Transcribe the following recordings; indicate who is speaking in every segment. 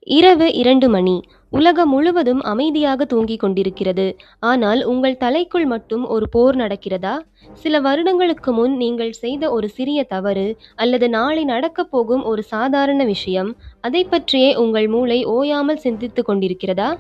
Speaker 1: இரவு 2 மணி. உலகம் முழுவதும் அமைதியாக தூங்கிக் கொண்டிருக்கிறது. ஆனால் உங்கள் தலைக்குள் மட்டும் ஒரு போர் நடக்கிறதா? சில வருடங்களுக்கு முன் நீங்கள் செய்த ஒரு சிறிய தவறு அல்லது நாளை நடக்கப் போகும் ஒரு சாதாரண விஷயம், அதைப் பற்றியே உங்கள் மூளை ஓயாமல் சிந்தித்துக் கொண்டிருக்கிறதா?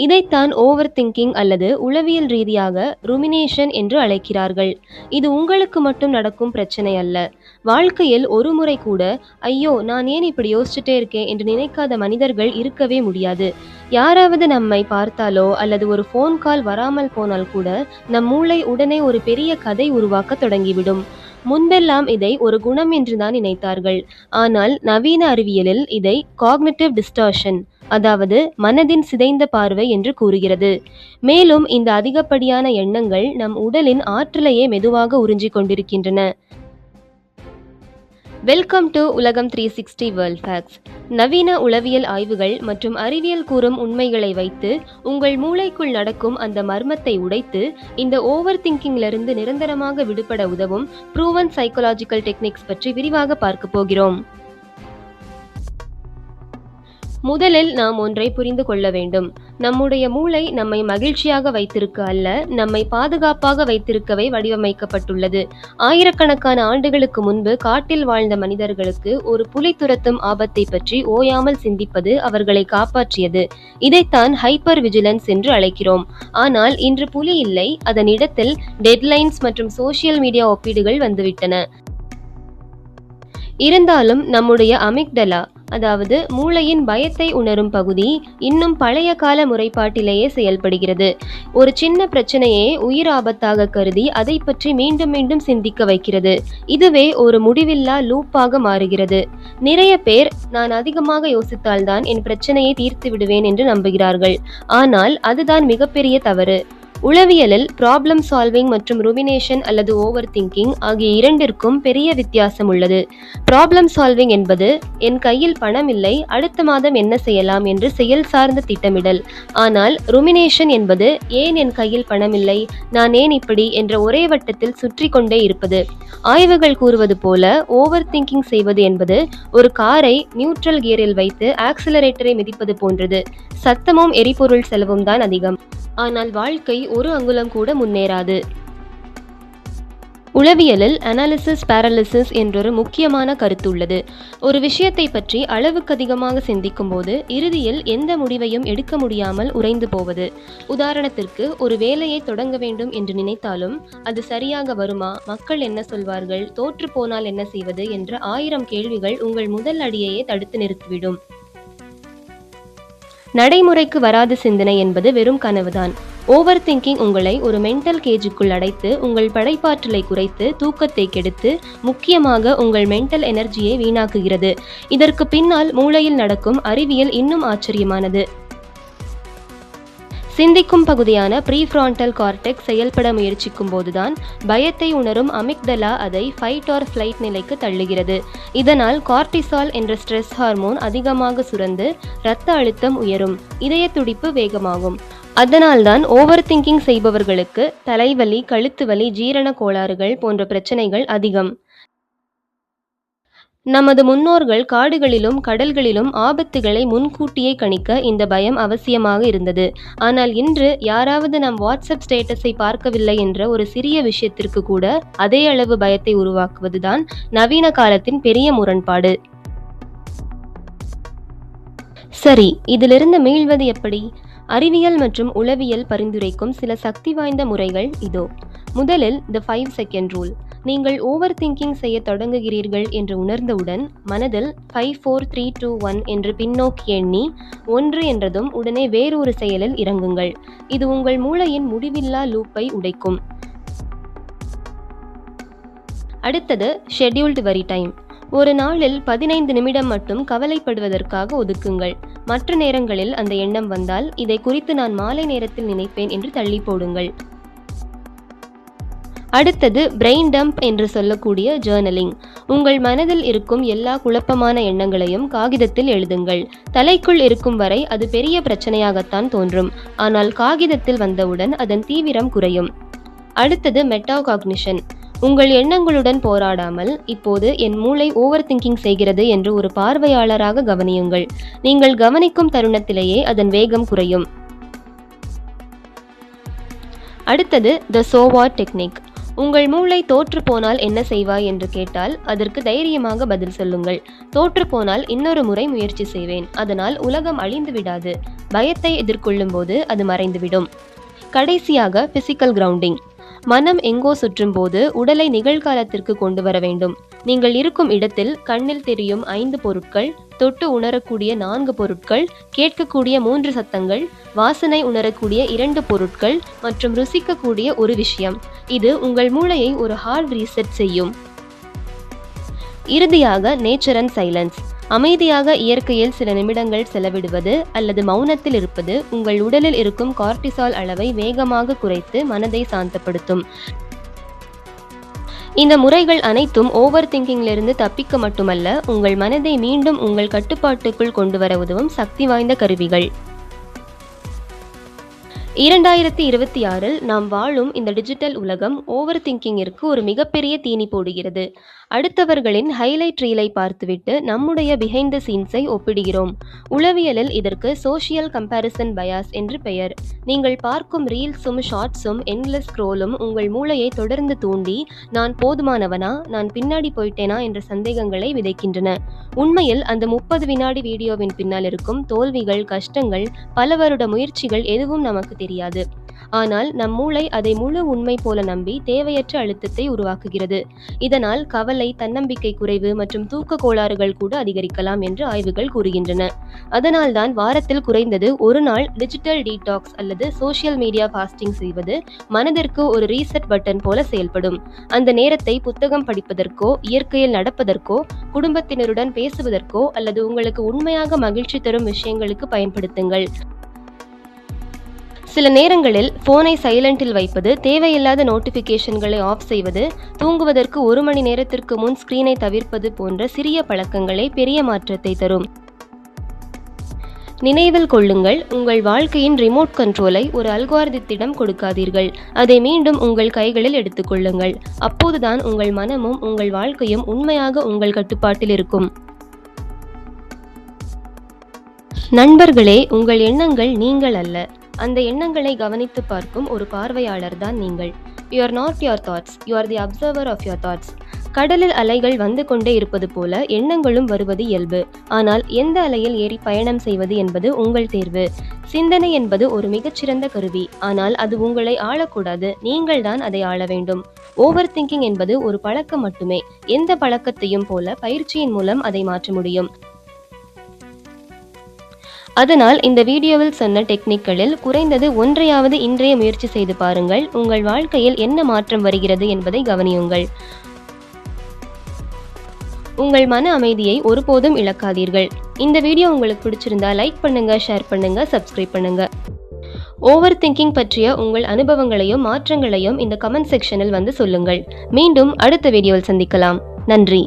Speaker 1: இதைத்தான் ஓவர் திங்கிங் அல்லது உளவியல் ரீதியாக ருமினேஷன் என்று அழைக்கிறார்கள். இது உங்களுக்கு மட்டும் நடக்கும் பிரச்சனை அல்ல. வாழ்க்கையில் ஒரு முறை கூட ஐயோ நான் ஏன் இப்படி யோசிச்சுட்டே இருக்கேன் என்று நினைக்காத மனிதர்கள் இருக்கவே முடியாது. யாராவது நம்மை பார்த்தாலோ அல்லது ஒரு ஃபோன் கால் வராமல் போனால் கூட நம் மூளை உடனே ஒரு பெரிய கதை உருவாக்க தொடங்கிவிடும். முன்பெல்லாம் இதை ஒரு குணம் என்றுதான் நினைத்தார்கள். ஆனால் நவீன அறிவியலில் இதை காக்னிட்டிவ் டிஸ்டார்ஷன், அதாவது மனதின் சிதைந்த பார்வை என்று கூறுகிறது. மேலும் இந்த அதிகப்படியான எண்ணங்கள் நம் உடலின் ஆற்றலையே மெதுவாக உறிஞ்சிக் கொண்டிருக்கின்றன. வெல்கம் டு உலகம் 360 வேர்ல்ட் ஃபேக்ட்ஸ். நவீன உளவியல் ஆய்வுகள் மற்றும் அறிவியல் கூறும் உண்மைகளை வைத்து உங்கள் மூளைக்குள் நடக்கும் அந்த மர்மத்தை உடைத்து இந்த ஓவர் திங்கிங்கிலிருந்து நிரந்தரமாக விடுபட உதவும் ப்ரூவன் சைக்காலஜிக்கல் டெக்னிக்ஸ் பற்றி விரிவாக பார்க்க போகிறோம். முதலில் நாம் ஒன்றை புரிந்து கொள்ள வேண்டும். நம்முடைய மூளை நம்மை மகிழ்ச்சியாக வைத்திருக்க அல்ல, நம்மை பாதுகாப்பாக வைத்திருக்கவே வடிவமைக்கப்பட்டுள்ளது. ஆயிரக்கணக்கான ஆண்டுகளுக்கு முன்பு காட்டில் வாழ்ந்த மனிதர்களுக்கு ஒரு புலி துரத்தும் ஆபத்தை பற்றி ஓயாமல் சிந்திப்பது அவர்களை காப்பாற்றியது. இதைத்தான் ஹைப்பர் விஜிலன்ஸ் என்று அழைக்கிறோம். ஆனால் இன்று புலி இல்லை, அதன் இடத்தில் டெட்லைன்ஸ் மற்றும் சோசியல் மீடியா ஒப்பீடுகள் வந்துவிட்டன. இருந்தாலும் நம்முடைய அமிக்டலா, அதாவது மூளையின் பயத்தை உணரும் பகுதி, இன்னும் பழைய கால முறைப்பாட்டிலேயே செயல்படுகிறது. ஒரு சின்ன பிரச்சனையே உயிர் ஆபத்தாக கருதி அதை பற்றி மீண்டும் மீண்டும் சிந்திக்க வைக்கிறது. இதுவே ஒரு முடிவில்லா லூப்பாக மாறுகிறது. நிறைய பேர் நான் அதிகமாக யோசித்தால்தான் என் பிரச்சனையை தீர்த்து விடுவேன் என்று நம்புகிறார்கள். ஆனால் அதுதான் மிகப்பெரிய தவறு. உளவியலில் ப்ராப்ளம் சால்விங் மற்றும் ருமினேஷன் அல்லது ஓவர் திங்கிங் ஆகிய இரண்டிற்கும் பெரிய வித்தியாசம் உள்ளது. ப்ராப்ளம் சால்விங் என்பது என் கையில் பணம் இல்லை, அடுத்த மாதம் என்ன செய்யலாம் என்று செயல் சார்ந்த திட்டமிடல். ஆனால் ருமினேஷன் என்பது ஏன் என் கையில் பணம் இல்லை, நான் ஏன் இப்படி என்ற ஒரே வட்டத்தில் சுற்றி கொண்டே இருப்பது. ஆய்வுகள் கூறுவது போல ஓவர் திங்கிங் செய்வது என்பது ஒரு காரை நியூட்ரல் கியரில் வைத்து ஆக்சிலரேட்டரை மிதிப்பது போன்றது. சத்தமும் எரிபொருள் செலவும் தான் அதிகம், ஆனால் வாழ்க்கை ஒரு அங்குலம் கூட முன்னேறாது. உளவியலில் அனாலிசிஸ் பாராலிசிஸ் என்றொரு முக்கியமான கருத்து உள்ளது. ஒரு விஷயத்தை பற்றி அளவுக்கு அதிகமாக சிந்திக்கும் போது இறுதியில் எந்த முடிவையும் எடுக்க முடியாமல் உறைந்து போவது. உதாரணத்திற்கு, ஒரு வேலையை தொடங்க வேண்டும் என்று நினைத்தாலும் அது சரியாக வருமா, மக்கள் என்ன சொல்வார்கள், தோற்று போனால் என்ன செய்வது என்ற 1000 கேள்விகள் உங்கள் முதல் அடியையே தடுத்து நிறுத்திவிடும். நடைமுறைக்கு வராத சிந்தனை என்பது வெறும் கனவுதான். ஓவர் திங்கிங் உங்களை ஒரு மென்டல் கேஜுக்குள் அடைத்து உங்கள் படைப்பாற்றலை குறைத்து தூக்கத்தை கெடுத்து முக்கியமாக உங்கள் மென்டல் எனர்ஜியை வீணாக்குகிறது. இதற்கு பின்னால் மூளையில் நடக்கும் அறிவியல் இன்னும் ஆச்சரியமானது. சிந்திக்கும் பகுதியான ப்ரீஃப்ரான்டல் கார்டெக்ஸ் செயல்பட முயற்சிக்கும் போதுதான் பயத்தை உணரும் அமிக்டலா அதை ஃபைட் ஆர் ஃப்ளைட் நிலைக்கு தள்ளுகிறது. இதனால் கார்டிசால் என்ற ஸ்ட்ரெஸ் ஹார்மோன் அதிகமாக சுரந்து இரத்த அழுத்தம் உயரும், இதய துடிப்பு வேகமாகும். அதனால்தான் ஓவர் திங்கிங் செய்பவர்களுக்கு தலைவலி, கழுத்து வலி, ஜீரண கோளாறுகள் போன்ற பிரச்சனைகள் அதிகம். நமது முன்னோர்கள் காடுகளிலும் கடல்களிலும் ஆபத்துகளை முன்கூட்டியே கணிக்க இந்த பயம் அவசியமாக இருந்தது. ஆனால் இன்று யாராவது நம் வாட்ஸ்அப் ஸ்டேட்டஸை பார்க்கவில்லை என்ற ஒரு சிறிய விஷயத்திற்கு கூட அதே அளவு பயத்தை உருவாக்குவதுதான் நவீன காலத்தின் பெரிய முரண்பாடு. சரி, இதிலிருந்து மீள்வது எப்படி? அறிவியல் மற்றும் உளவியல் பரிந்துரைக்கும் சில சக்தி வாய்ந்த முறைகள் இதோ. முதலில் தி 5 செகண்ட் ரூல். நீங்கள் ஓவர் திங்கிங் செய்ய தொடங்குகிறீர்கள் என்று உணர்ந்தவுடன் மனதில் 5 4 3 2 1 என்று பின்னோக்கி எண்ணி 1 என்றதும் உடனே வேறொரு செயலில் இறங்குங்கள். இது உங்கள் மூளையின் முடிவில்லா லூப்பை உடைக்கும். அடுத்தது ஷெட்யூல்டு வரி டைம். ஒரு நாளில் 15 நிமிடம் மட்டும் கவலைப்படுவதற்காக ஒதுக்குங்கள். மற்ற நேரங்களில் அந்த எண்ணம் வந்தால் இதை குறித்து நான் மாலை நேரத்தில் நினைப்பேன் என்று தள்ளி போடுங்கள். அடுத்தது பிரெயின் டம்ப் என்று சொல்லக்கூடிய ஜேர்னலிங். உங்கள் மனதில் இருக்கும் எல்லா குழப்பமான எண்ணங்களையும் காகிதத்தில் எழுதுங்கள். தலைக்குள் இருக்கும் வரை அது பெரிய பிரச்சனையாகத்தான் தோன்றும், ஆனால் காகிதத்தில் வந்தவுடன் அதன் தீவிரம் குறையும். அடுத்தது மெட்டாகாக்னிஷன். உங்கள் எண்ணங்களுடன் போராடாமல் இப்போது என் மூளை ஓவர் திங்கிங் செய்கிறது என்று ஒரு பார்வையாளராக கவனியுங்கள். நீங்கள் கவனிக்கும் தருணத்திலேயே அதன் வேகம் குறையும். அடுத்தது த சோவாட் டெக்னிக். உங்கள் மூளை தோற்று போனால் என்ன செய்வாய் என்று கேட்டால் அதற்கு தைரியமாக பதில் சொல்லுங்கள். தோற்று போனால் இன்னொரு முறை முயற்சி செய்வேன், அதனால் உலகம் அழிந்து விடாது. பயத்தை எதிர்கொள்ளும் போது அது மறைந்துவிடும். கடைசியாக பிசிக்கல் கிரவுண்டிங். மனம் எங்கோ சுற்றும் போது உடலை நிகழ்காலத்திற்கு கொண்டு வர வேண்டும். நீங்கள் இருக்கும் இடத்தில் கண்ணில் தெரியும் 5 பொருட்கள், தொட்டு உணரக்கூடிய 4 பொருட்கள், கேட்கக்கூடிய 3 சத்தங்கள், வாசனை உணரக்கூடிய 2 பொருட்கள் மற்றும் ருசிக்கக்கூடிய ஒரு விஷயம். இது உங்கள் மூளையை ஒரு ஹார்ட் ரீசெட் செய்யும். இறுதியாக நேச்சர் அண்ட் சைலன்ஸ். அமைதியாக இயற்கையில் சில நிமிடங்கள் செலவிடுவது அல்லது மௌனத்தில் இருப்பது உங்கள் உடலில் இருக்கும் கார்டிசால் அளவை வேகமாக குறைத்து மனதை சாந்தப்படுத்தும். இந்த முறைகள் அனைத்தும் ஓவர் திங்கிங்கிலிருந்து தப்பிக்க மட்டுமல்ல, உங்கள் மனதை மீண்டும் உங்கள் கட்டுப்பாட்டுக்குள் கொண்டு வர உதவும் சக்தி வாய்ந்த கருவிகள். 2026இல் நாம் வாழும் இந்த டிஜிட்டல் உலகம் ஓவர் திங்கிங்கிற்கு ஒரு மிகப்பெரிய தீனி போடுகிறது. அடுத்தவர்களின் ஹைலைட் ரீலை பார்த்துவிட்டு நம்முடைய பிஹைண்ட் த சீன்ஸை ஒப்பிடுகிறோம். உளவியலில் இதற்கு சோஷியல் கம்பேரிசன் பயாஸ் என்று பெயர். நீங்கள் பார்க்கும் ரீல்ஸும் ஷார்ட்ஸும் எண்ட்லெஸ் ஸ்க்ரோலும் உங்கள் மூளையை தொடர்ந்து தூண்டி நான் போதுமானவனா, நான் பின்னாடி போயிட்டேனா என்ற சந்தேகங்களை விதைக்கின்றன. உண்மையில் அந்த 30 வினாடி வீடியோவின் பின்னால் இருக்கும் தோல்விகள், கஷ்டங்கள், பல வருட முயற்சிகள் எதுவும் நமக்கு தெரியாது. ஆனால் நம் மூளை அதை முழு உண்மை போல நம்பி தேவையற்ற அழுத்தத்தை உருவாக்குகிறது. இதனால் கவலை, தன்னம்பிக்கை குறைவு மற்றும் தூக்க கோளாறுகள் கூட அதிகரிக்கலாம் என்று ஆய்வுகள் கூறுகின்றன. அதனால்தான் வாரத்தில் குறைந்தது ஒரு நாள் டிஜிட்டல் டீடாக்ஸ் அல்லது சோஷியல் மீடியா ஃபாஸ்டிங் செய்வது மனதிற்கு ஒரு ரீசெட் பட்டன் போல செயல்படும். அந்த நேரத்தை புத்தகம் படிப்பதற்கோ, இயற்கையில் நடப்பதற்கோ, குடும்பத்தினருடன் பேசுவதற்கோ அல்லது உங்களுக்கு உண்மையாக மகிழ்ச்சி தரும் விஷயங்களுக்கு பயன்படுத்துங்கள். சில நேரங்களில் போனை சைலண்டில் வைப்பது, தேவையில்லாத நோட்டிஃபிகேஷன்களை ஆஃப் செய்வது, தூங்குவதற்கு 1 மணி நேரத்திற்கு முன் ஸ்கிரீனை தவிர்ப்பது போன்ற சிறிய பழக்கங்களே பெரிய மாற்றத்தை தரும். நினைவில் கொள்ளுங்கள், உங்கள் வாழ்க்கையின் ரிமோட் கண்ட்ரோலை ஒரு அல்காரிதத்திடம் கொடுக்காதீர்கள். அதை மீண்டும் உங்கள் கைகளில் எடுத்துக்கொள்ளுங்கள். அப்போதுதான் உங்கள் மனமும் உங்கள் வாழ்க்கையும் உண்மையாக உங்கள் கட்டுப்பாட்டில் இருக்கும். நண்பர்களே, உங்கள் எண்ணங்கள் நீங்கள் அல்ல. அந்த எண்ணங்களை கவனித்து பார்க்கும் ஒரு பார்வையாளர் தான் நீங்கள். You are not your thoughts, you are the observer of your thoughts. கடலில் அலைகள் வந்து கொண்டே இருப்பது போல எண்ணங்களும் வருவது இயல்பு. ஆனால் எந்த அலையில் ஏறி பயணம் செய்வது என்பது உங்கள் தேர்வு. சிந்தனை என்பது ஒரு மிகச்சிறந்த கருவி, ஆனால் அது உங்களை ஆளக்கூடாது. நீங்கள் தான் அதை ஆள வேண்டும். ஓவர் திங்கிங் என்பது ஒரு பழக்கம் மட்டுமே. எந்த பழக்கத்தையும் போல பயிற்சியின் மூலம் அதை மாற்ற முடியும். அதனால் இந்த வீடியோவில் சொன்ன டெக்னிக்களில் குறைந்தது ஒன்றையாவது இன்றைய முயற்சி செய்து பாருங்கள். உங்கள் வாழ்க்கையில் என்ன மாற்றம் வருகிறது என்பதை கவனியுங்கள். உங்கள் மன அமைதியை ஒருபோதும் இழக்காதீர்கள். இந்த வீடியோ உங்களுக்கு பிடிச்சிருந்தா லைக் பண்ணுங்க, ஷேர் பண்ணுங்க, சப்ஸ்கிரைப் பண்ணுங்க. ஓவர் திங்கிங் பற்றிய உங்கள் அனுபவங்களையும் மாற்றங்களையும் இந்த கமெண்ட் செக்ஷனில் வந்து சொல்லுங்கள். மீண்டும் அடுத்த வீடியோவில் சந்திக்கலாம். நன்றி.